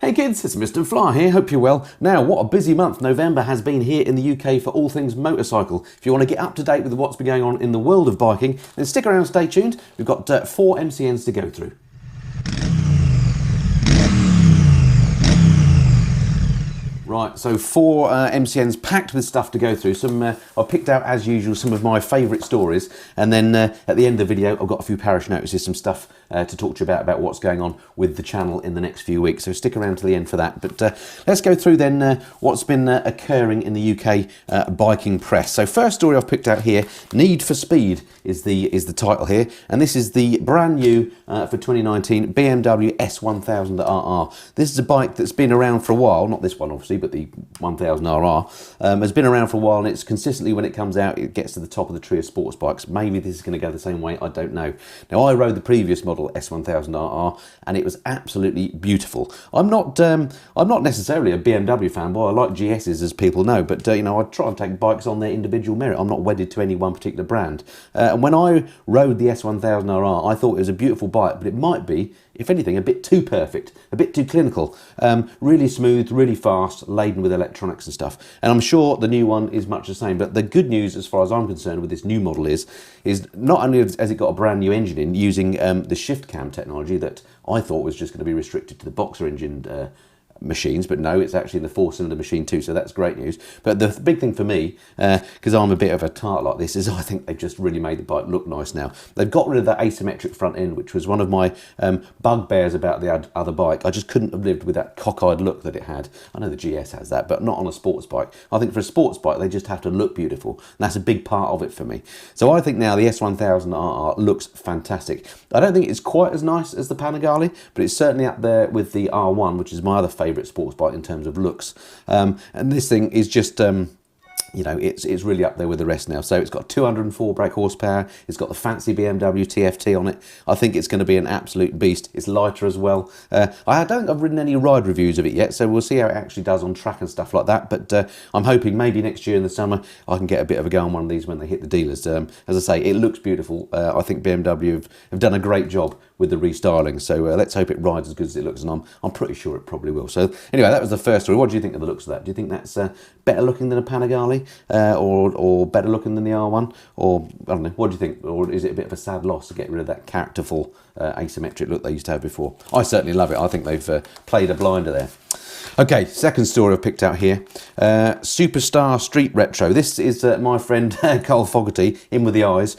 Hey kids, it's Mr. Fly here, hope you're well. Now, what a busy month November has been here in the UK for all things motorcycle. If you want to get up to date with what's been going on in the world of biking, then stick around, stay tuned. We've got 4 MCNs to go through. Right, so 4 MCNs packed with stuff to go through. I've picked out, as usual, some of my favourite stories, and then at the end of the video I've got a few parish notices, some stuff to talk to you about what's going on with the channel in the next few weeks, so stick around to the end for that. But let's go through then what's been occurring in the UK biking press. So first story I've picked out here, Need for Speed is the title here, and this is the brand new for 2019 BMW S1000RR. This is a bike that's been around for a while, not this one obviously, but the 1000RR has been around for a while, and it's consistently, when it comes out, it gets to the top of the tree of sports bikes. Maybe this is going to go the same way, I don't know. Now, I rode the previous model S1000RR and it was absolutely beautiful. I'm not necessarily a BMW fanboy. I like GSs, as people know, but you know, I try and take bikes on their individual merit. I'm not wedded to any one particular brand. And when I rode the S1000RR, I thought it was a beautiful bike, but it might be, if anything, a bit too perfect, a bit too clinical. Really smooth, really fast, laden with electronics and stuff. And I'm sure the new one is much the same. But the good news, as far as I'm concerned, with this new model is not only has it got a brand new engine in, using the shift cam technology that I thought was just going to be restricted to the boxer engine machines, but no, it's actually the 4-cylinder machine too, so that's great news. But the big thing for me, because I'm a bit of a tart like this, is I think they've just really made the bike look nice now. They've got rid of that asymmetric front end, which was one of my bugbears about the other bike. I just couldn't have lived with that cockeyed look that it had. I know the GS has that, but not on a sports bike. I think for a sports bike, they just have to look beautiful, and that's a big part of it for me. So I think now the S1000RR looks fantastic. I don't think it's quite as nice as the Panigale, but it's certainly up there with the R1, which is my other favourite sports bike in terms of looks, and this thing is just you know, it's really up there with the rest now. So it's got 204 brake horsepower, it's got the fancy BMW TFT on it. I think it's going to be an absolute beast. It's lighter as well. I don't think I've ridden any ride reviews of it yet, so we'll see how it actually does on track and stuff like that. But I'm hoping maybe next year in the summer I can get a bit of a go on one of these when they hit the dealers. As I say, it looks beautiful. I think BMW have done a great job with the restyling, so let's hope it rides as good as it looks, and I'm pretty sure it probably will. So anyway, that was the first story. What do you think of the looks of that? Do you think that's better looking than a Panigale, or better looking than the R1, or I don't know, what do you think? Or is it a bit of a sad loss to get rid of that characterful asymmetric look they used to have before? I certainly love it. I think they've played a blinder there. Okay, second story I've picked out here, Superstar Street Retro. This is my friend Carl Fogarty, him with the eyes.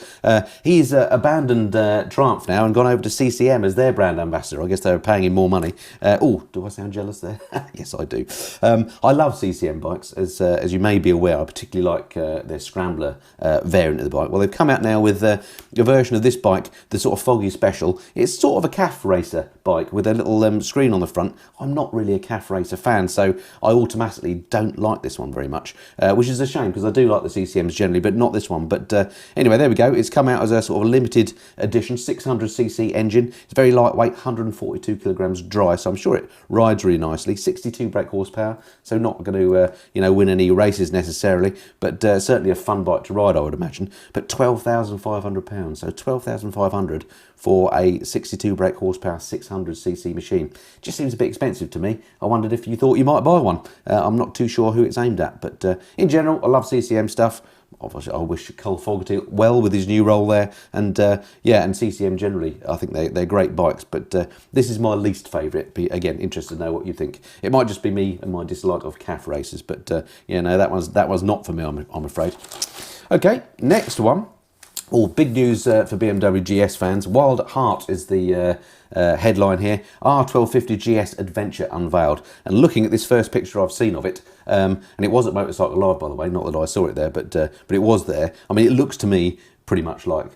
He's abandoned Triumph now and gone over to CCM as their brand ambassador. I guess they were paying him more money. Oh, do I sound jealous there? Yes, I do. I love CCM bikes, as you may be aware. I particularly like their Scrambler variant of the bike. Well, they've come out now with a version of this bike, the sort of Foggy Special. It's sort of a calf racer bike with a little screen on the front. I'm not really a calf racer fan, so I automatically don't like this one very much, which is a shame, because I do like the CCMs generally, but not this one. But anyway, there we go. It's come out as a sort of limited edition 600cc engine. It's very lightweight, 142 kilograms dry, so I'm sure it rides really nicely. 62 brake horsepower, so not going to you know, win any races necessarily, but certainly a fun bike to ride, I would imagine. But £12,500, so 12,500 for a 62 brake horsepower 600cc machine. Just seems a bit expensive to me. I wondered if you thought you might buy one. I'm not too sure who it's aimed at, but in general, I love CCM stuff. Obviously, I wish Carl Fogarty well with his new role there, and yeah, and CCM generally, I think they're great bikes, but this is my least favourite. Again, interested to know what you think. It might just be me and my dislike of calf races, but yeah, no, that was not for me, I'm afraid. Okay, next one. Oh, big news for BMW GS fans. Wild at Heart is the headline here. R1250GS Adventure unveiled. And looking at this first picture I've seen of it, and it was at Motorcycle Live, by the way, not that I saw it there, but it was there. I mean, it looks to me pretty much like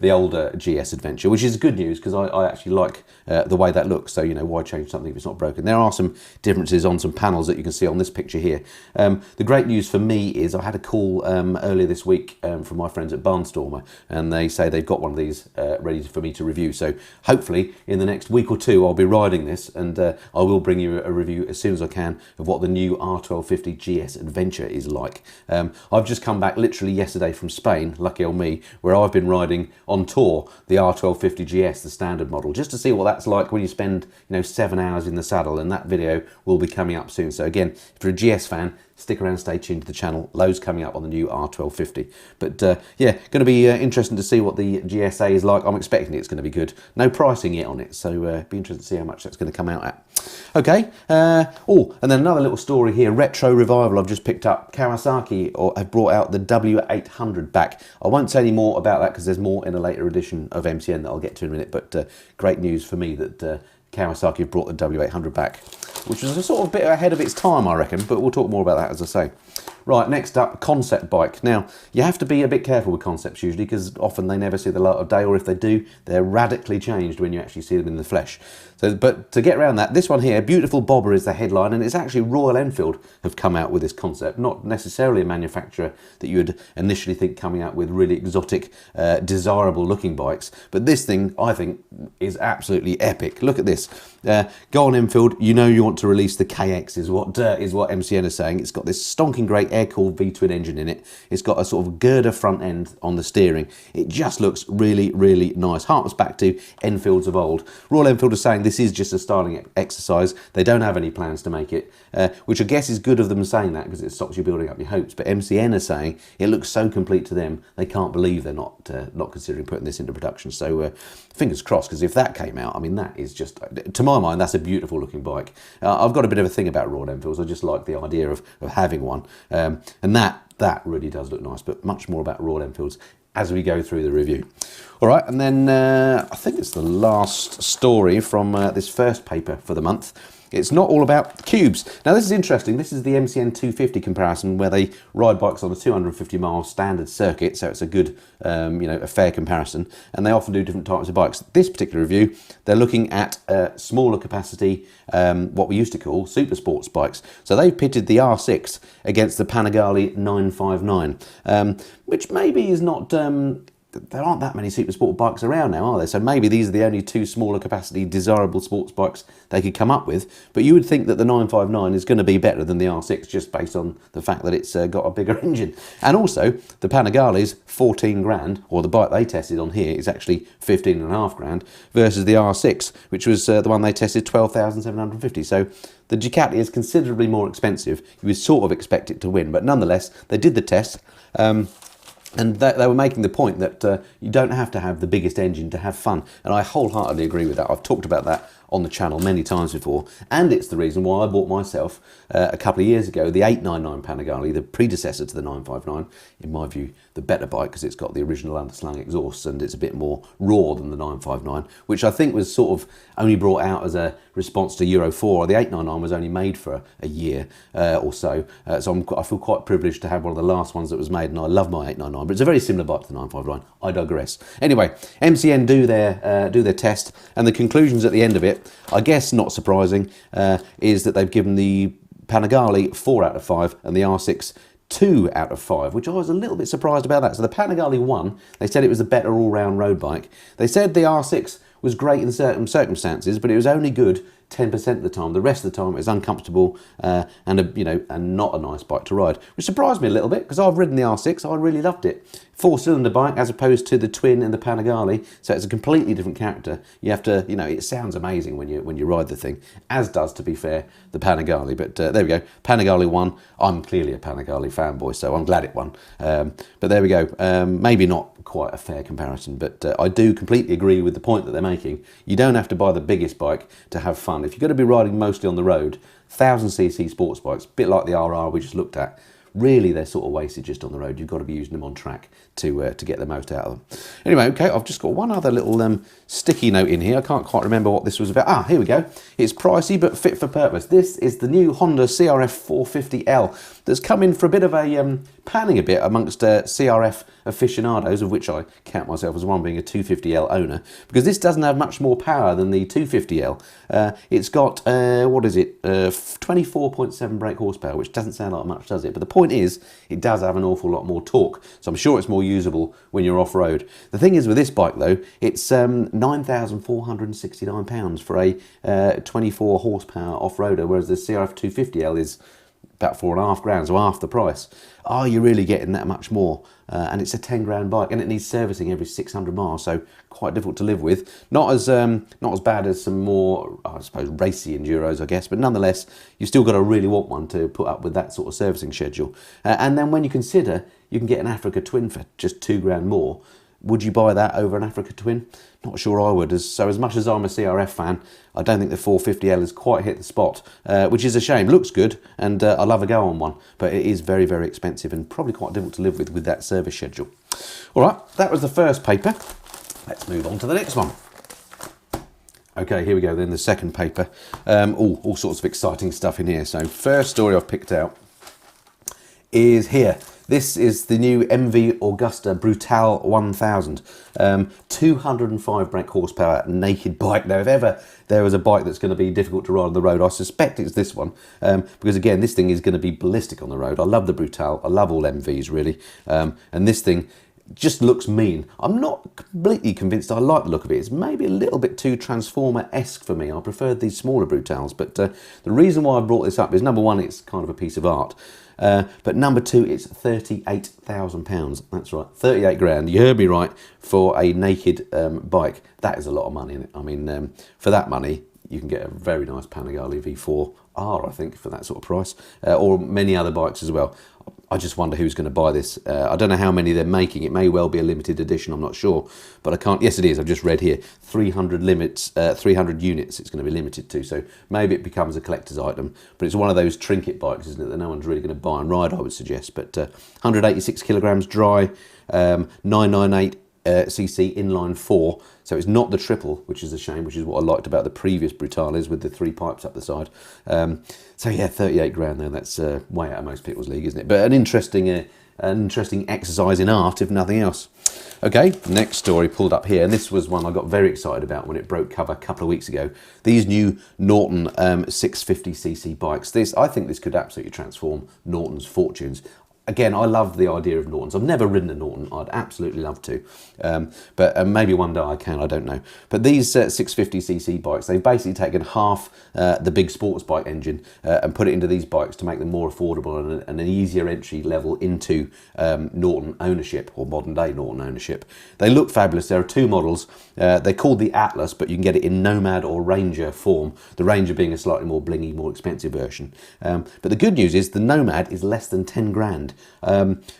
the older GS Adventure, which is good news, because I actually like the way that looks. So, you know, why change something if it's not broken? There are some differences on some panels that you can see on this picture here. The great news for me is I had a call earlier this week from my friends at Barnstormer, and they say they've got one of these ready for me to review. So hopefully in the next week or two I'll be riding this, and I will bring you a review as soon as I can of what the new R1250GS Adventure is like. I've just come back literally yesterday from Spain, lucky old me, where I've been riding on tour the R1250GS, the standard model, just to see what that's like when you spend, 7 hours in the saddle, and that video will be coming up soon. So again, if you're a GS fan, stick around, stay tuned to the channel. Loads coming up on the new R1250. But yeah, going to be interesting to see what the GSA is like. I'm expecting it's going to be good. No pricing yet on it, so be interesting to see how much that's going to come out at. Okay. Oh, and then another little story here. Retro revival I've just picked up. Kawasaki have brought out the W800 back. I won't say any more about that because there's more in a later edition of MCN that I'll get to in a minute. But great news for me that Kawasaki have brought the W800 back, which was a sort of bit ahead of its time, I reckon, but we'll talk more about that, as I say. Right, next up, concept bike. Now, you have to be a bit careful with concepts usually, because often they never see the light of day, or if they do, they're radically changed when you actually see them in the flesh. So, but to get around that, this one here, Beautiful Bobber, is the headline, and it's actually Royal Enfield have come out with this concept, not necessarily a manufacturer that you would initially think coming out with really exotic, desirable looking bikes, but this thing, I think, is absolutely epic. Look at this. Go on Enfield, you know you want to release the KX, is what MCN is saying. It's got this stonking great air-cooled V-twin engine in it. It's got a sort of girder front end on the steering. It just looks really, really nice. Harks back to Enfields of old. Royal Enfield are saying this is just a styling exercise. They don't have any plans to make it, which I guess is good of them saying that, because it stops you building up your hopes. But MCN are saying it looks so complete to them, they can't believe they're not considering putting this into production. So fingers crossed, because if that came out, I mean, that is just, to my mind, that's a beautiful looking bike. I've got a bit of a thing about Royal Enfields. I just like the idea of having one. And that really does look nice, but much more about Royal Enfields as we go through the review. All right, and then I think it's the last story from this first paper for the month. It's not all about cubes. Now this is interesting. This is the MCN 250 comparison, where they ride bikes on a 250-mile standard circuit, so it's a good, a fair comparison. And they often do different types of bikes. This particular review, they're looking at smaller capacity, what we used to call super sports bikes. So they've pitted the R6 against the Panigale 959, which maybe is not. There aren't that many super sport bikes around now, are there? So maybe these are the only two smaller capacity desirable sports bikes they could come up with. But you would think that the 959 is going to be better than the R6, just based on the fact that it's got a bigger engine. And also, the Panigale's 14 grand, or the bike they tested on here is actually 15.5 grand, versus the R6, which was the one they tested 12,750. So the Ducati is considerably more expensive. You would sort of expect it to win, but nonetheless, they did the test. And they were making the point that you don't have to have the biggest engine to have fun. And I wholeheartedly agree with that. I've talked about that on the channel many times before. And it's the reason why I bought myself, a couple of years ago, the 899 Panigale, the predecessor to the 959. In my view, the better bike, because it's got the original underslung exhausts and it's a bit more raw than the 959, which I think was sort of only brought out as a response to Euro 4. The 899 was only made for a year or so. So I feel quite privileged to have one of the last ones that was made, and I love my 899, but it's a very similar bike to the 959. I digress. Anyway, MCN do their test, and the conclusions at the end of it, I guess not surprising, is that they've given the Panigale 4 out of 5 and the R6 2 out of 5, which I was a little bit surprised about that. So the Panigale 1, they said it was a better all-round road bike. They said the R6 was great in certain circumstances, but it was only good 10% of the time. The rest of the time it was uncomfortable and not a nice bike to ride, which surprised me a little bit, because I've ridden the R6, I really loved it. 4-cylinder bike as opposed to the twin and the Panigale, so it's a completely different character. You have to, it sounds amazing when you ride the thing, as does, to be fair, the Panigale. But there we go, Panigale won. I'm clearly a Panigale fanboy, so I'm glad it won. But there we go. Maybe not quite a fair comparison, but I do completely agree with the point that they're making. You don't have to buy the biggest bike to have fun. If you're going to be riding mostly on the road, 1000cc sports bikes, a bit like the RR we just looked at, really they're sort of wasted just on the road. You've got to be using them on track to get the most out of them. Anyway, okay, I've just got one other little sticky note in here. I can't quite remember what this was about. Ah, here we go. It's pricey but fit for purpose. This is the new Honda CRF 450L that's come in for a bit of a panning a bit amongst CRF aficionados, of which I count myself as one, being a 250L owner, because this doesn't have much more power than the 250L. It's got, 24.7 brake horsepower, which doesn't sound like much, does it? But the point is, it does have an awful lot more torque, so I'm sure it's more usable when you're off-road. The thing is with this bike, though, it's £9,469 for a 24 horsepower off-roader, whereas the CRF 250L is about 4.5 grand, so half the price. Are you really getting that much more? And it's a 10 grand bike, and it needs servicing every 600 miles, so quite difficult to live with. Not as bad as some more, I suppose, racy enduros, I guess, but nonetheless, you've still got to really want one to put up with that sort of servicing schedule. And then when you consider you can get an Africa Twin for just 2 grand more, would you buy that over an Africa Twin? Not sure I would. So as much as I'm a CRF fan, I don't think the 450L has quite hit the spot, which is a shame. Looks good, and I love a go on one, but it is very, very expensive and probably quite difficult to live with that service schedule. All right, that was the first paper. Let's move on to the next one. Okay, here we go then, the second paper. All sorts of exciting stuff in here. So first story I've picked out is here. This is the new MV Augusta Brutale 1000, 205 brake horsepower naked bike. Now, if ever there was a bike that's going to be difficult to ride on the road, I suspect it's this one, because again, this thing is going to be ballistic on the road. I love the Brutale, I love all MVs really, and this thing just looks mean. I'm not completely convinced I like the look of it. It's maybe a little bit too Transformer-esque for me. I prefer these smaller Brutales, but the reason why I brought this up is, number one, it's kind of a piece of art. But number two, it's £38,000. That's right, 38 grand. You heard me right, for a naked bike. That is a lot of money, isn't it? I mean, for that money, you can get a very nice Panigale V4R, I think, for that sort of price, or many other bikes as well. I just wonder who's going to buy this. I don't know how many they're making. It may well be a limited edition, I'm not sure. But I can't, yes it is, I've just read here, 300 units it's going to be limited to. So maybe it becomes a collector's item. But it's one of those trinket bikes, isn't it, that no one's really going to buy and ride, I would suggest. But 186 kilograms dry, 998 cc inline 4, so it's not the triple, which is a shame, which is what I liked about the previous Brutales with the 3 pipes up the side. So yeah, 38 grand there, that's way out of most people's league, isn't it? But an interesting exercise in art, if nothing else. Okay, next story pulled up here, and this was one I got very excited about when it broke cover a couple of weeks ago. These new Norton 650cc bikes. I think this could absolutely transform Norton's fortunes. Again, I love the idea of Nortons. I've never ridden a Norton. I'd absolutely love to. But maybe one day I can, I don't know. But these 650cc bikes, they've basically taken half the big sports bike engine and put it into these bikes to make them more affordable and an easier entry level into Norton ownership, or modern day Norton ownership. They look fabulous. There are 2 models. They're called the Atlas, but you can get it in Nomad or Ranger form. The Ranger being a slightly more blingy, more expensive version. But the good news is the Nomad is less than 10 grand.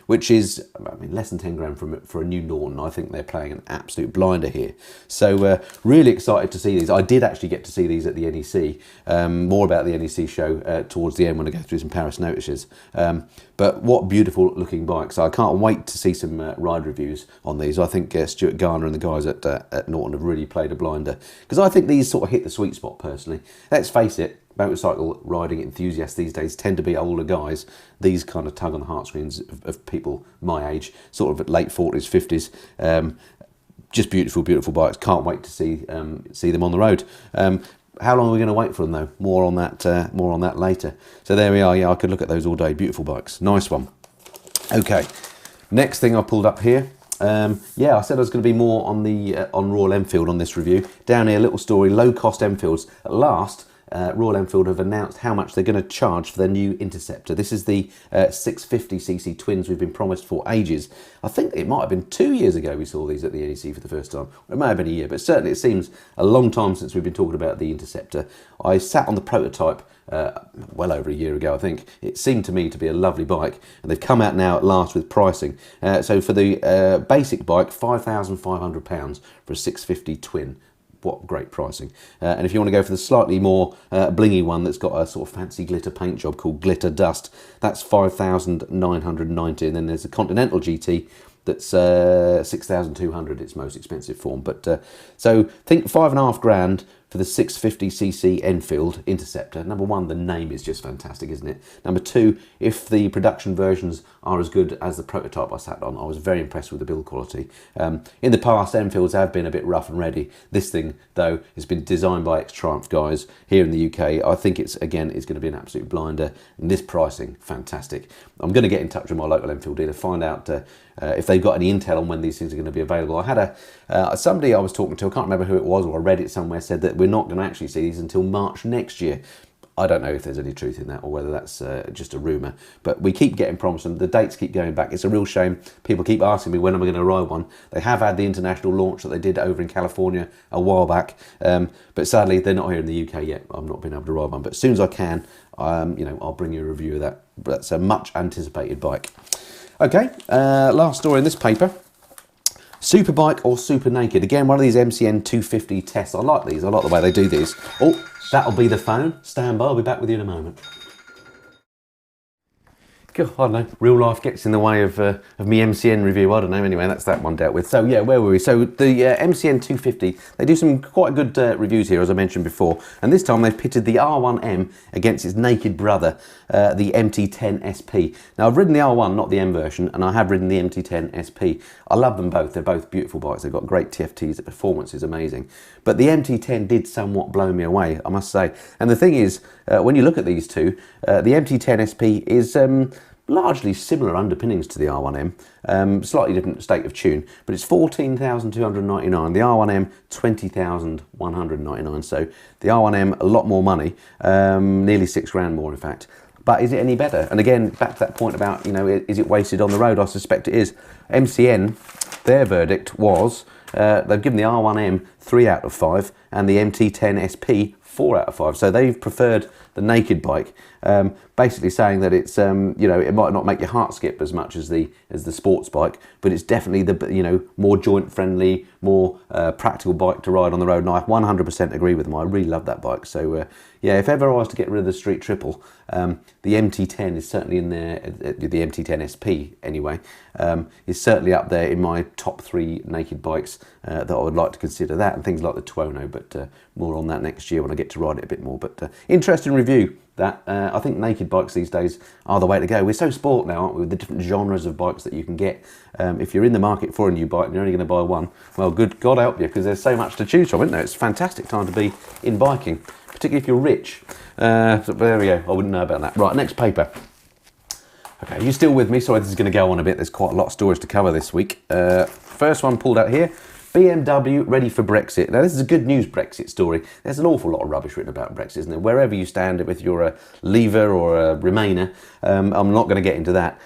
Which is, I mean, less than 10 grand for a new Norton. I think they're playing an absolute blinder here. So really excited to see these. I did actually get to see these at the NEC. More about the NEC show towards the end when I go through some Paris notices. But what beautiful looking bikes. I can't wait to see some ride reviews on these. I think Stuart Garner and the guys at Norton have really played a blinder, because I think these sort of hit the sweet spot personally. Let's face it, motorcycle riding enthusiasts these days tend to be older guys. These kind of tug on the heartstrings of people my age, sort of at late 40s, 50s. Just beautiful, beautiful bikes. Can't wait to see them on the road. How long are we going to wait for them though? More on that later. So there we are. Yeah, I could look at those all day. Beautiful bikes. Nice one. Okay, next thing I pulled up here. Yeah, I said I was going to be more on the on Royal Enfield on this review. Down here, little story. Low cost Enfields at last. Royal Enfield have announced how much they're going to charge for their new Interceptor. This is the 650cc twins we've been promised for ages. I think it might have been 2 years ago we saw these at the NEC for the first time. It may have been a year, but certainly it seems a long time since we've been talking about the Interceptor. I sat on the prototype well over a year ago, I think. It seemed to me to be a lovely bike, and they've come out now at last with pricing. So for the basic bike, £5,500 for a 650 twin. What great pricing. And if you want to go for the slightly more blingy one that's got a sort of fancy glitter paint job called Glitter Dust, that's 5,990. And then there's a Continental GT that's 6,200, its most expensive form. But so think 5.5 grand for the 650cc Enfield Interceptor. Number one, the name is just fantastic, isn't it? Number two, if the production versions are as good as the prototype I sat on, I was very impressed with the build quality. In the past, Enfields have been a bit rough and ready. This thing, though, has been designed by ex-Triumph guys here in the UK. I think it's, again, it's going to be an absolute blinder. And this pricing, fantastic. I'm going to get in touch with my local Enfield dealer, find out if they've got any intel on when these things are going to be available. I had somebody I was talking to, I can't remember who it was, or I read it somewhere, said that we're not going to actually see these until March next year. I don't know if there's any truth in that or whether that's just a rumour, but we keep getting promised and the dates keep going back. It's a real shame. People keep asking me when am I going to ride one. They have had the international launch that they did over in California a while back, but sadly they're not here in the UK yet. I've not been able to ride one, but as soon as I can, you know, I'll bring you a review of that. That's a much anticipated bike. Okay, last story in this paper. Superbike or super naked? Again, one of these MCN 250 tests. I like these. I like the way they do these. Oh, that'll be the phone. Stand by. I'll be back with you in a moment. God, I don't know, real life gets in the way of me MCN review, I don't know, anyway, that's that one dealt with. So yeah, where were we? So the MCN 250, they do some quite good reviews here, as I mentioned before, and this time they've pitted the R1M against its naked brother, the MT10 SP. Now I've ridden the R1, not the M version, and I have ridden the MT10 SP. I love them both, they're both beautiful bikes, they've got great TFTs, the performance is amazing. But the MT10 did somewhat blow me away, I must say. And the thing is, when you look at these two, the MT10 SP is largely similar underpinnings to the R1M, slightly different state of tune, but it's 14,299. The R1M 20,199. So the R1M a lot more money, nearly £6 more in fact. But is it any better? And again, back to that point about, you know, is it wasted on the road? I suspect it is. MCN, their verdict was they've given the R1M 3 out of 5 and the MT10 SP 4 out of 5. So they've preferred the naked bike, basically saying that it's you know, it might not make your heart skip as much as the sports bike, but it's definitely the, you know, more joint friendly, more practical bike to ride on the road. And I 100% agree with them. I really love that bike. So yeah, if ever I was to get rid of the Street Triple, the MT10 is certainly in there. The MT10 SP anyway is certainly up there in my top 3 naked bikes that I would like to consider. That and things like the Tuono, but more on that next year when I get to ride it a bit more. But interesting review. That I think naked bikes these days are the way to go. We're so spoilt now, aren't we, with the different genres of bikes that you can get. If you're in the market for a new bike and you're only going to buy one, well, good God help you, because there's so much to choose from, isn't there? It's a fantastic time to be in biking, particularly if you're rich. So there we go. I wouldn't know about that. Right, next paper. Okay, are you still with me? Sorry, this is going to go on a bit. There's quite a lot of stories to cover this week. First one pulled out here. BMW ready for Brexit. Now this is a good news Brexit story. There's an awful lot of rubbish written about Brexit, isn't there? Wherever you stand, if you're a leaver or a remainer, I'm not going to get into that.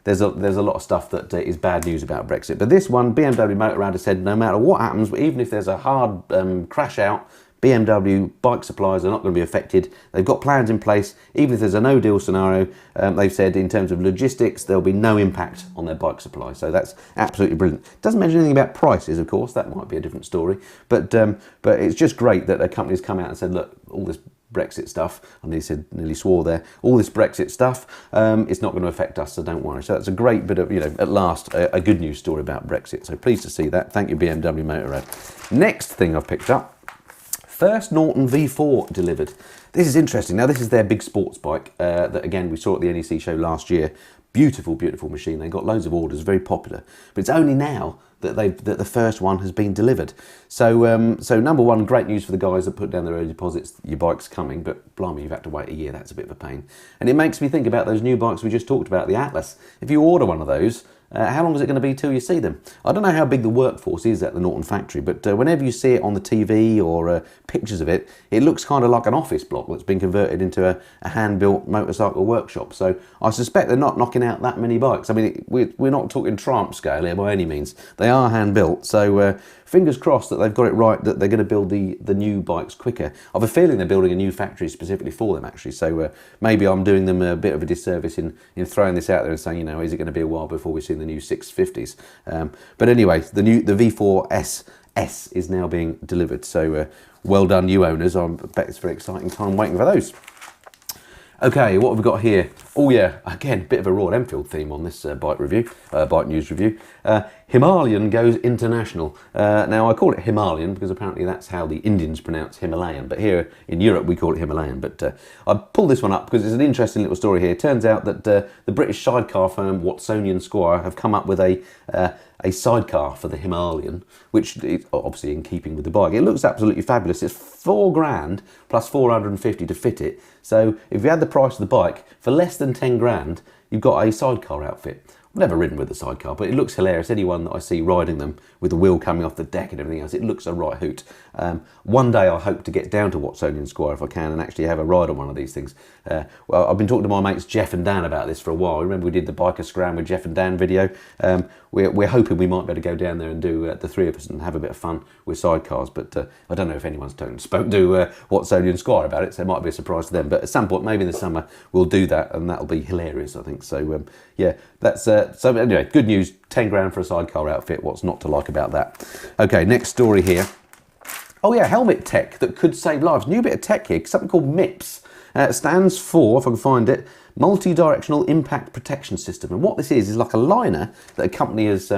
There's a lot of stuff that is bad news about Brexit. But this one, BMW Motorrad has said no matter what happens, even if there's a hard crash out, BMW bike suppliers are not going to be affected. They've got plans in place. Even if there's a no-deal scenario, they've said in terms of logistics, there'll be no impact on their bike supply. So that's absolutely brilliant. Doesn't mention anything about prices, of course. That might be a different story. But it's just great that a company's come out and said, look, all this Brexit stuff, I nearly swore there, all this Brexit stuff, it's not going to affect us, so don't worry. So that's a great bit of, you know, at last, a good news story about Brexit. So pleased to see that. Thank you, BMW Motorrad. Next thing I've picked up. First Norton V4 delivered. This is interesting. Now this is their big sports bike that again we saw at the NEC show last year. Beautiful, beautiful machine. They got loads of orders, very popular. But it's only now that the first one has been delivered. So so number one, great news for the guys that put down their early deposits. Your bike's coming, but blimey, you've had to wait a year. That's a bit of a pain. And it makes me think about those new bikes we just talked about, the Atlas. If you order one of those, how long is it going to be till you see them? I don't know how big the workforce is at the Norton factory, but whenever you see it on the TV or pictures of it, it looks kind of like an office block that's been converted into a hand-built motorcycle workshop. So I suspect they're not knocking out that many bikes. I mean, we're not talking Triumph scale here by any means. They are hand-built, so fingers crossed that they've got it right, that they're going to build the new bikes quicker. I have a feeling they're building a new factory specifically for them, actually, so maybe I'm doing them a bit of a disservice in throwing this out there and saying, you know, is it going to be a while before we see the new 650s? But anyway, the V4 SS is now being delivered, so well done you owners. I bet it's a very exciting time waiting for those. Okay, what have we got here? Oh yeah, again, bit of a Royal Enfield theme on this bike news review. Himalayan goes international. Now I call it Himalayan because apparently that's how the Indians pronounce Himalayan, but here in Europe we call it Himalayan. But I pulled this one up because it's an interesting little story here. It turns out that the British sidecar firm Watsonian Squire have come up with a sidecar for the Himalayan, which is obviously in keeping with the bike. It looks absolutely fabulous. It's £4,000 plus 450 to fit it. So if you had the price of the bike for less than 10 grand, you've got a sidecar outfit. Never ridden with the sidecar, but it looks hilarious. Anyone that I see riding them with the wheel coming off the deck and everything else, it looks a right hoot. One day I hope to get down to Watsonian Squire if I can and actually have a ride on one of these things. Well, I've been talking to my mates Jeff and Dan about this for a while. Remember we did the Biker Scram with Jeff and Dan video? We're hoping we might be able to go down there and do the three of us and have a bit of fun with sidecars, but I don't know if anyone's spoke to Watsonian Squire about it, so it might be a surprise to them. But at some point, maybe in the summer, we'll do that, and that'll be hilarious, I think. So yeah, that's so anyway, good news, 10 grand for a sidecar outfit. What's not to like about that? Okay, next story here. Oh yeah, helmet tech that could save lives. New bit of tech here, something called MIPS. It stands for, if I can find it, Multi-Directional Impact Protection System. And what this is like a liner that a company has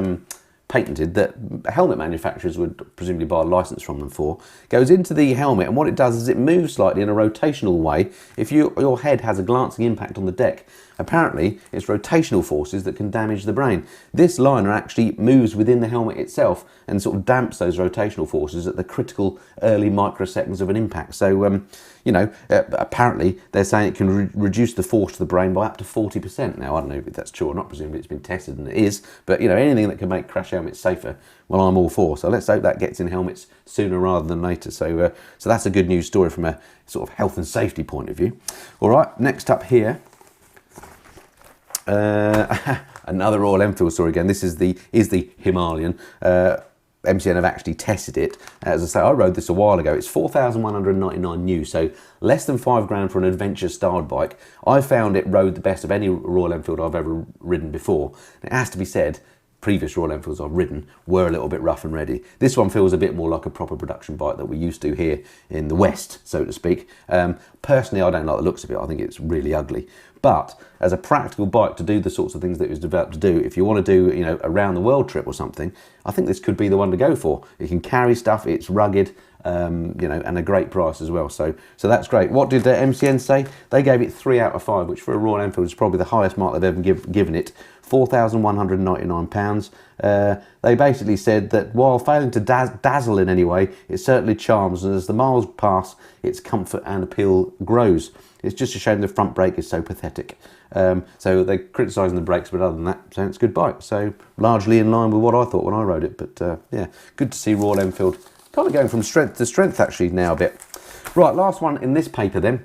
patented that helmet manufacturers would presumably buy a license from them for. Goes into the helmet, and what it does is it moves slightly in a rotational way. If your head has a glancing impact on the deck, apparently it's rotational forces that can damage the brain. This liner actually moves within the helmet itself and sort of damps those rotational forces at the critical early microseconds of an impact. So apparently they're saying it can reduce the force to the brain by up to 40%. Now, I don't know if that's true or not, presumably it's been tested and it is, but anything that can make crash helmets safer, well, I'm all for. So let's hope that gets in helmets sooner rather than later. So that's a good news story from a sort of health and safety point of view. All right, next up here, another Royal Enfield story again. This is the Himalayan. MCN have actually tested it. As I say, I rode this a while ago. It's 4,199 new, so less than 5 grand for an adventure styled bike. I found it rode the best of any Royal Enfield I've ever ridden before. It has to be said, previous Royal Enfields I've ridden were a little bit rough and ready. This one feels a bit more like a proper production bike that we used to here in the West, so to speak. Personally, I don't like the looks of it. I think it's really ugly. But as a practical bike to do the sorts of things that it was developed to do, if you want to do, a round the world trip or something, I think this could be the one to go for. It can carry stuff, it's rugged, and a great price as well. So that's great. What did MCN say? They gave it 3 out of 5, which for a Royal Enfield is probably the highest mark they've ever given it. £4,199. They basically said that while failing to dazzle in any way, it certainly charms, and as the miles pass, its comfort and appeal grows. It's just a shame the front brake is so pathetic. So they're criticising the brakes, but other than that, saying it's a good bike. So largely in line with what I thought when I rode it. But yeah, good to see Royal Enfield kind of going from strength to strength actually now a bit. Right, last one in this paper then.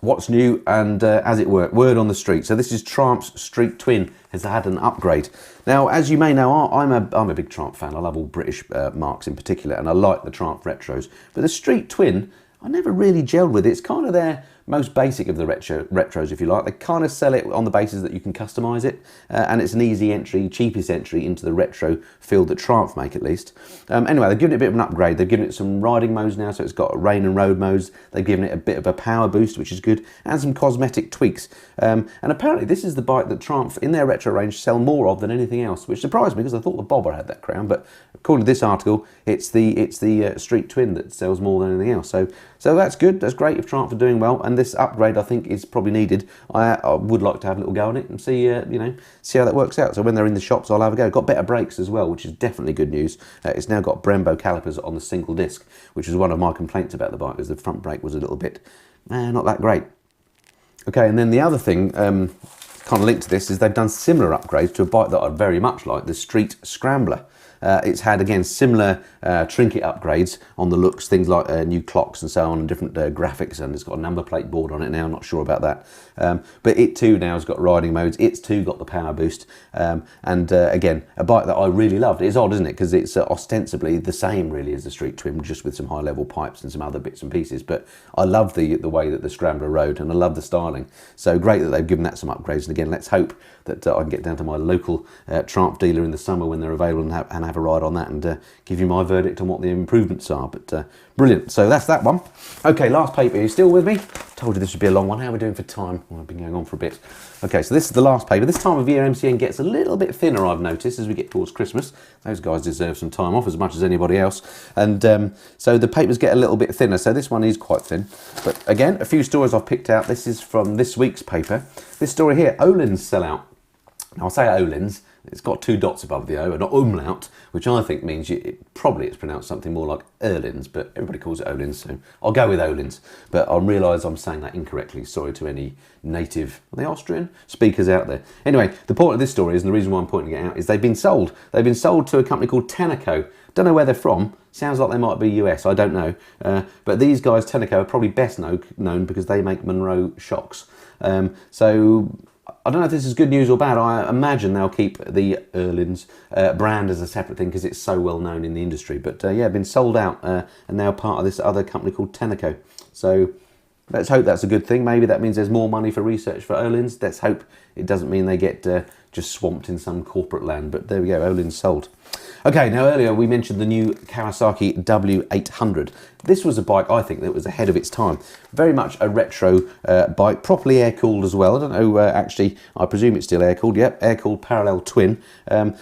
What's new and as it were, word on the street. So this is Triumph's Street Twin has had an upgrade. Now, as you may know, I'm a big Triumph fan. I love all British marques in particular, and I like the Triumph retros. But the Street Twin, I never really gelled with it. It's kind of their most basic of the retros, if you like. They kind of sell it on the basis that you can customise it, and it's an easy entry, cheapest entry into the retro field that Triumph make at least. Anyway, they've given it a bit of an upgrade. They've given it some riding modes now, so it's got rain and road modes. They've given it a bit of a power boost, which is good, and some cosmetic tweaks. And apparently this is the bike that Triumph, in their retro range, sell more of than anything else, which surprised me because I thought the Bobber had that crown, but according to this article, it's the Street Twin that sells more than anything else. So that's good. That's great if Triumph are doing well, and this upgrade I think is probably needed. I would like to have a little go on it and see how that works out. So when they're in the shops, I'll have a go. Got better brakes as well, which is definitely good news. It's now got Brembo calipers on the single disc, which was one of my complaints about the bike, is the front brake was a little bit not that great. Okay, and then the other thing kind of linked to this is they've done similar upgrades to a bike that I very much like, the Street Scrambler. It's had, again, similar trinket upgrades on the looks, things like new clocks and so on, and different graphics, and it's got a number plate board on it now, I'm not sure about that. But it too now has got riding modes, it's too got the power boost, and again, a bike that I really loved. It's odd, isn't it, because it's ostensibly the same really as the Street Twin, just with some high level pipes and some other bits and pieces, but I love the way that the Scrambler rode, and I love the styling. So great that they've given that some upgrades, and again, let's hope that I can get down to my local Triumph dealer in the summer when they're available and have a ride on that, and give you my verdict on what the improvements are. But brilliant. So that's that one. Okay, last paper. Are you still with me? Told you this would be a long one. How are we doing for time? Well, I've been going on for a bit. Okay, so this is the last paper. This time of year MCN gets a little bit thinner, I've noticed, as we get towards Christmas. Those guys deserve some time off as much as anybody else. And so the papers get a little bit thinner. So this one is quite thin. But again, a few stories I've picked out. This is from this week's paper. This story here, Ohlins sellout. Now, I say Ohlins, It's got two dots above the O, and not umlaut, which I think means probably it's pronounced something more like Ohlins, but everybody calls it Ohlins, so I'll go with Ohlins. But I realise I'm saying that incorrectly. Sorry to any native, are they Austrian, speakers out there. Anyway, the point of this story is, and the reason why I'm pointing it out, is they've been sold. They've been sold to a company called Tenneco. Don't know where they're from. Sounds like they might be US, I don't know. But these guys, Tenneco, are probably best known because they make Monroe shocks. So I don't know if this is good news or bad. I imagine they'll keep the Ohlins brand as a separate thing because it's so well known in the industry. But yeah, been sold out and now part of this other company called Tenneco. So let's hope that's a good thing. Maybe that means there's more money for research for Ohlins. Let's hope it doesn't mean they get just swamped in some corporate land. But there we go, Ohlins sold. Okay, now earlier we mentioned the new Kawasaki W800. This was a bike, I think, that was ahead of its time. Very much a retro bike, properly air-cooled as well. I don't know, actually, I presume it's still air-cooled. Yep, air-cooled parallel twin. I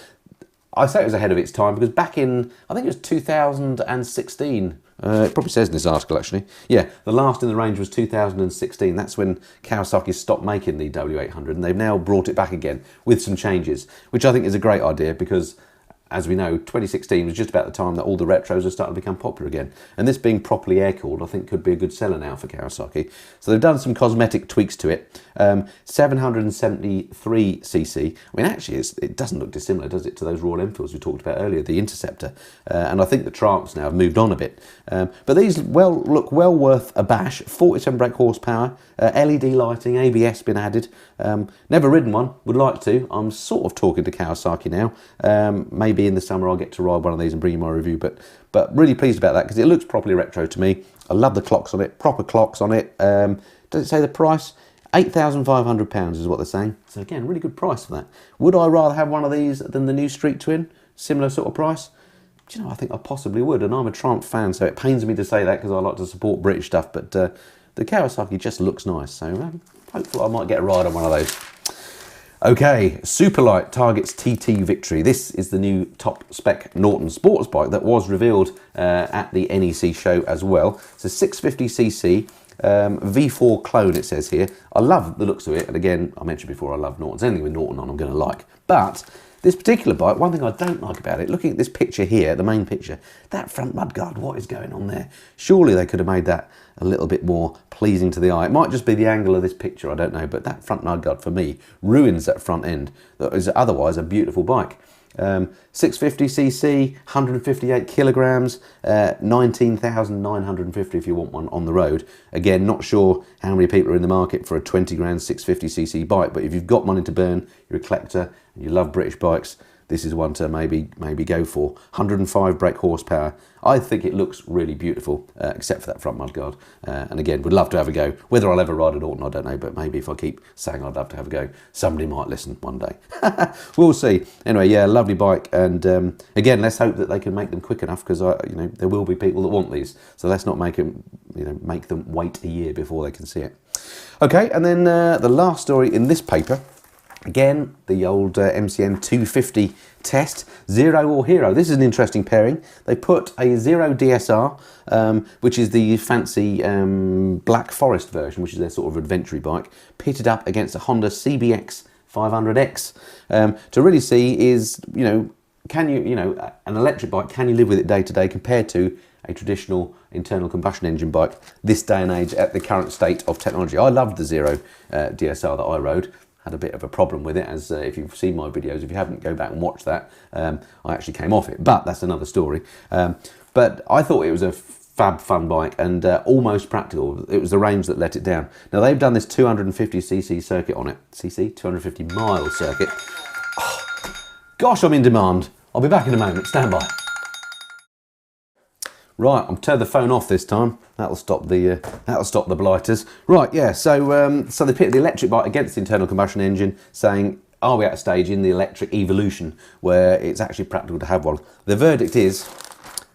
say it was ahead of its time because back in, I think it was 2016, it probably says in this article actually. Yeah, the last in the range was 2016. That's when Kawasaki stopped making the W800 and they've now brought it back again with some changes, which I think is a great idea because, as we know, 2016 was just about the time that all the retros are starting to become popular again. And this being properly air-cooled, I think could be a good seller now for Kawasaki. So they've done some cosmetic tweaks to it. 773cc. I mean, actually, it doesn't look dissimilar, does it, to those Royal Enfields we talked about earlier, the Interceptor. And I think the Triumphs now have moved on a bit. But these look well worth a bash. 47 brake horsepower, LED lighting, ABS been added. Never ridden one, would like to. I'm sort of talking to Kawasaki now. Maybe in the summer I'll get to ride one of these and bring you my review, but really pleased about that because it looks properly retro to me. I love the clocks on it, proper clocks on it. Does it say the price? £8,500 is what they're saying. So again, really good price for that. Would I rather have one of these than the new Street Twin? Similar sort of price? Do you know, I think I possibly would, and I'm a Triumph fan, so it pains me to say that because I like to support British stuff, but the Kawasaki just looks nice, so hopefully I might get a ride on one of those. Okay, Superlight targets TT victory. This is the new top spec Norton sports bike that was revealed at the NEC show as well. It's a 650cc V4 clone, it says here. I love the looks of it, and again, I mentioned before, I love Nortons. Anything with Norton on I'm going to like. But this particular bike, one thing I don't like about it, looking at this picture here, the main picture, that front mudguard, what is going on there? Surely they could have made that a little bit more pleasing to the eye. It might just be the angle of this picture, I don't know, but that front mudguard for me ruins that front end. That is otherwise a beautiful bike. 650cc, 158 kilograms, 19,950 if you want one on the road. Again, not sure how many people are in the market for a 20 grand 650cc bike, but if you've got money to burn, you're a collector and you love British bikes, this is one to maybe go for. 105 brake horsepower. I think it looks really beautiful, except for that front mudguard. And again, would love to have a go. Whether I'll ever ride a Norton, I don't know, but maybe if I keep saying I'd love to have a go, somebody might listen one day. We'll see. Anyway, yeah, lovely bike. And again, let's hope that they can make them quick enough because there will be people that want these. So let's not make them, make them wait a year before they can see it. Okay, and then the last story in this paper. Again, the old MCN 250 test, Zero or Hero. This is an interesting pairing. They put a Zero DSR, which is the fancy Black Forest version, which is their sort of adventure bike, pitted up against a Honda CB500X to really see is, can you, an electric bike, can you live with it day to day compared to a traditional internal combustion engine bike this day and age at the current state of technology. I loved the Zero DSR that I rode. Had a bit of a problem with it, as if you've seen my videos, if you haven't, go back and watch that. I actually came off it, but that's another story. But I thought it was a fab fun bike and almost practical. It was the range that let it down. Now they've done this 250cc circuit on it. 250 mile circuit. Oh, gosh, I'm in demand. I'll be back in a moment, stand by. Right, I'm turning the phone off this time. That'll stop the blighters. Right, yeah. So so they pitted the electric bike against the internal combustion engine, saying, are we at a stage in the electric evolution where it's actually practical to have one? The verdict is,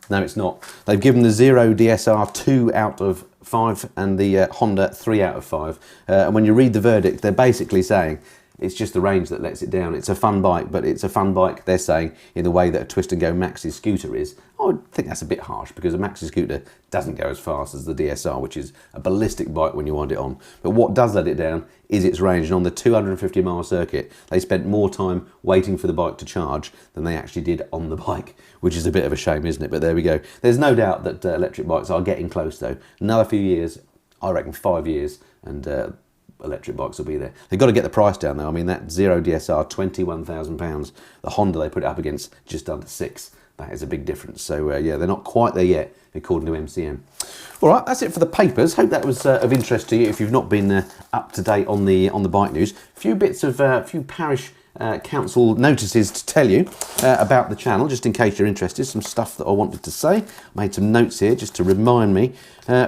no, it's not. They've given the Zero DSR 2 out of 5 and the Honda 3 out of 5. And when you read the verdict, they're basically saying It's just the range that lets it down. It's a fun bike, but it's a fun bike, they're saying, in the way that a Twist and Go Maxi scooter is. I would think that's a bit harsh because a Maxi scooter doesn't go as fast as the DSR, which is a ballistic bike when you wind it on. But what does let it down is its range. And on the 250-mile circuit, they spent more time waiting for the bike to charge than they actually did on the bike, which is a bit of a shame, isn't it? But there we go. There's no doubt that electric bikes are getting close, though. Another few years, I reckon 5 years, and electric bikes will be there. They've got to get the price down, though. I mean, that Zero DSR, £21,000. The Honda they put it up against, just under 6. That is a big difference. So, yeah, they're not quite there yet, according to MCM. All right, that's it for the papers. Hope that was of interest to you if you've not been up to date on the bike news. A few bits of a few parish council notices to tell you about the channel, just in case you're interested. Some stuff that I wanted to say. Made some notes here just to remind me.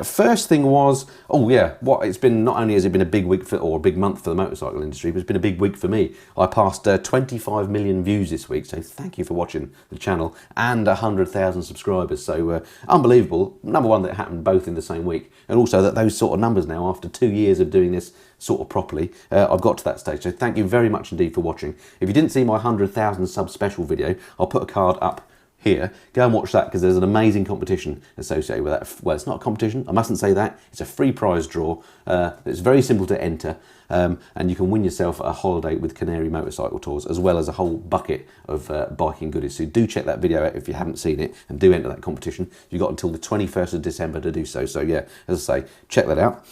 First thing was, oh yeah, it's been, not only has it been a big week or a big month for the motorcycle industry, but it's been a big week for me. I passed 25 million views this week, so thank you for watching the channel, and 100,000 subscribers. So unbelievable. Number one, that it happened both in the same week, and also that those sort of numbers now, after 2 years of doing this sort of properly, I've got to that stage. So thank you very much indeed for watching. If you didn't see my 100,000 sub special video, I'll put a card up here. Go and watch that because there's an amazing competition associated with that. Well, it's not a competition, I mustn't say that. It's a free prize draw. It's very simple to enter, and you can win yourself a holiday with Canary Motorcycle Tours, as well as a whole bucket of biking goodies. So do check that video out if you haven't seen it, and do enter that competition. You've got until the 21st of December to do so. So yeah, as I say, check that out.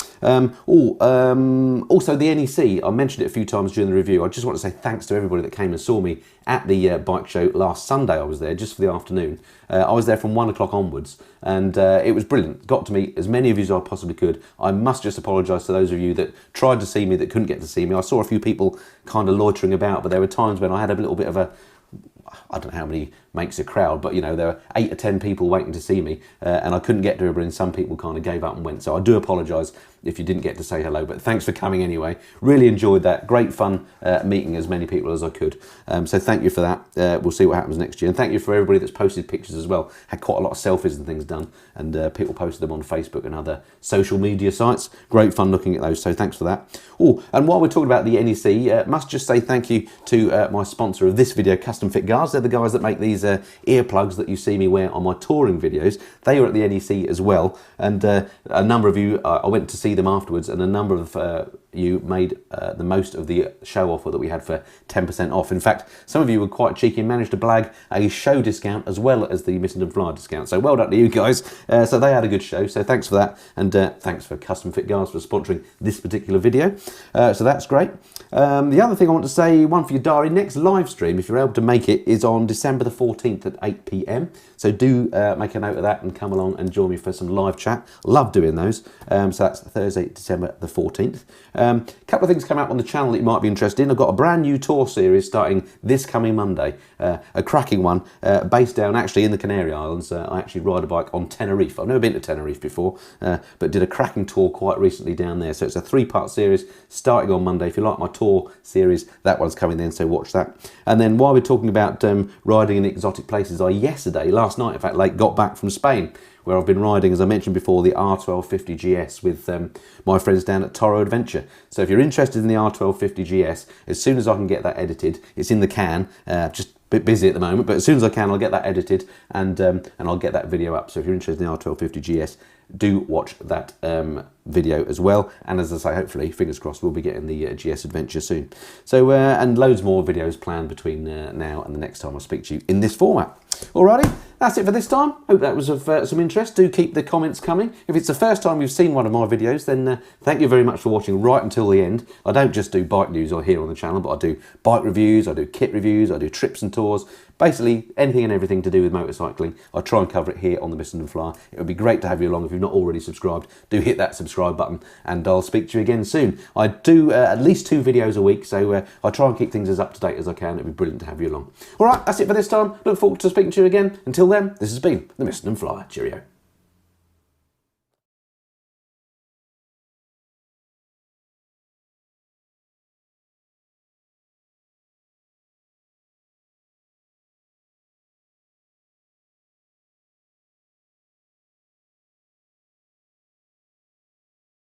Also the NEC, I mentioned it a few times during the review. I just want to say thanks to everybody that came and saw me at the bike show last Sunday. I was there just for the afternoon. I was there from 1 o'clock onwards, and it was brilliant. Got to meet as many of you as I possibly could. I must just apologise to those of you that tried to see me that couldn't get to see me. I saw a few people kind of loitering about, but there were times when I had a little bit of a, I don't know how many makes a crowd, but you know, there were 8 or 10 people waiting to see me, and I couldn't get to everybody, and some people kind of gave up and went. So I do apologise if you didn't get to say hello, but thanks for coming anyway. Really enjoyed that. Great fun meeting as many people as I could. So thank you for that. We'll see what happens next year. And thank you for everybody that's posted pictures as well. Had quite a lot of selfies and things done, and people posted them on Facebook and other social media sites. Great fun looking at those, so thanks for that. Oh, and while we're talking about the NEC, must just say thank you to my sponsor of this video, Custom Fit Guards. They're the guys that make these earplugs that you see me wear on my touring videos. They were at the NEC as well, and a number of you, I went to see them afterwards, and a number of you made the most of the show offer that we had for 10% off. In fact, some of you were quite cheeky and managed to blag a show discount as well as the Missing and Flyer discount. So well done to you guys. So they had a good show, so thanks for that, and thanks for Custom Fit Guards for sponsoring this particular video. So that's great. The other thing I want to say, one for your diary, next live stream, if you're able to make it, is on December the 14th at 8 PM. So do make a note of that and come along and join me for some live chat. Love doing those. So that's Thursday, December the 14th. Couple of things come out on the channel that you might be interested in. I've got a brand new tour series starting this coming Monday. A cracking one, based down actually in the Canary Islands. I actually ride a bike on Tenerife. I've never been to Tenerife before, but did a cracking tour quite recently down there. So it's a 3-part series starting on Monday. If you like my tour series, that one's coming then, so watch that. And then while we're talking about riding in exotic places, last night in fact, got back from Spain, where I've been riding, as I mentioned before, the R1250GS with my friends down at Toro Adventure. So if you're interested in the R1250GS, as soon as I can get that edited, it's in the can, just a bit busy at the moment, but as soon as I can, I'll get that edited, and I'll get that video up. So if you're interested in the R1250GS, do watch that video as well. And as I say, hopefully, fingers crossed, we'll be getting the GS Adventure soon. So, and loads more videos planned between now and the next time I speak to you in this format. Alrighty, that's it for this time. Hope that was of some interest. Do keep the comments coming. If it's the first time you've seen one of my videos, then thank you very much for watching right until the end. I don't just do bike news here on the channel, but I do bike reviews, I do kit reviews, I do trips and tours. Basically, anything and everything to do with motorcycling, I try and cover it here on the Missing and Flyer. It would be great to have you along. If you've not already subscribed, do hit that subscribe button, and I'll speak to you again soon. I do at least 2 videos a week, so I try and keep things as up to date as I can. It'd be brilliant to have you along. All right, that's it for this time. Look forward to speaking to you again. Until then, this has been the Missing and Flyer. Cheerio.